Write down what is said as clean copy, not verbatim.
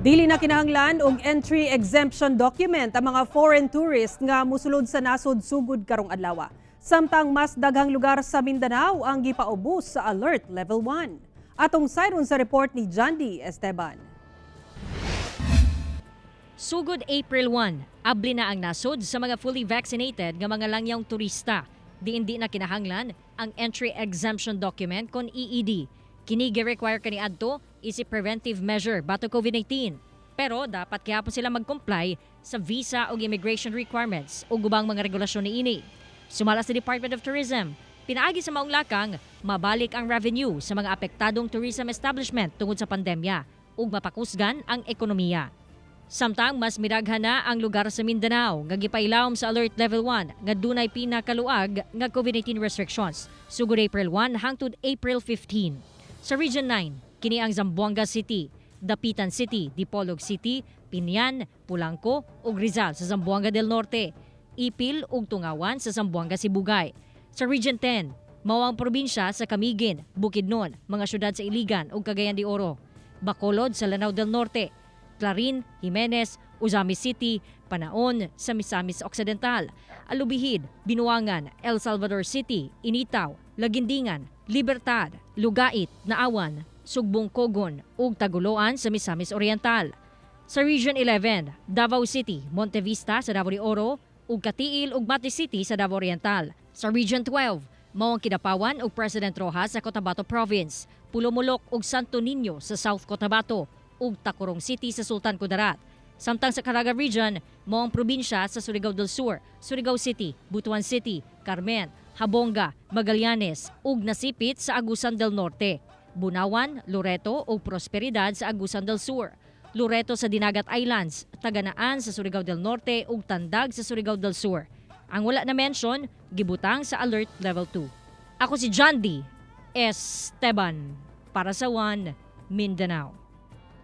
Dili na kinahanglan og entry exemption document ang mga foreign tourist nga musulod sa nasod sugod karong adlaw. Samtang mas daghang lugar sa Mindanao ang gipaubos sa Alert Level 1. Atong sayron sa report ni Jandy Esteban. Sugod April 1, abli na ang nasod sa mga fully vaccinated nga mga langyang turista. Di na kinahanglan ang entry exemption document kon EED. Kini gi-require kaniadto isip preventive measure bato COVID-19. Pero dapat kaya po sila mag-comply sa visa o immigration requirements o gubang mga regulasyon niini. Sumala sa Department of Tourism, pinaagi sa maong lakang mabalik ang revenue sa mga apektadong tourism establishment tungod sa pandemya ug mapakusgan ang ekonomiya. Samtang mas miraghan na ang lugar sa Mindanao nga gipailawom sa Alert Level 1 nga dunay pinakaluag nga COVID-19 restrictions sugod April 1 hangtod April 15. Sa Region 9, kini ang Zamboanga City, Dapitan City, Dipolog City, Pinyan, Pulangco ug Rizal sa Zamboanga del Norte, Ipil ug Tungawan sa Zamboanga Sibugay. Sa Region 10, mao ang probinsya sa Camiguin, Bukidnon, mga syudad sa Iligan ug Cagayan de Oro, Bacolod sa Lanao del Norte, Clarin, Jimenez, Uzami City, Panaon sa Misamis Occidental, Alubihid, Binuangan, El Salvador City, Initaw, Lagindingan, Libertad, Lugait, Naawan, Sugbong Cogon ug Taguloan sa Misamis Oriental. Sa Region 11, Davao City, Montevista sa Davao de Oro ug Katiil ug Mati City sa Davao Oriental. Sa Region 12, mao ang Kidapawan ug President Rojas sa Cotabato Province, Pulomolok ug Santo Niño sa South Cotabato ug Tacurong City sa Sultan Kudarat. Samtang sa Caraga Region, mao ang probinsya sa Surigao del Sur, Surigao City, Butuan City, Carmen, Habonga, Magallanes ug nasipit sa Agusan del Norte, Bunawan, Loreto ug Prosperidad sa Agusan del Sur, Loreto sa Dinagat Islands, Taganaan sa Surigao del Norte ug Tandag sa Surigao del Sur. Ang wala na mention, gibutang sa Alert Level 2. Ako si Jandy Esteban para sa One Mindanao.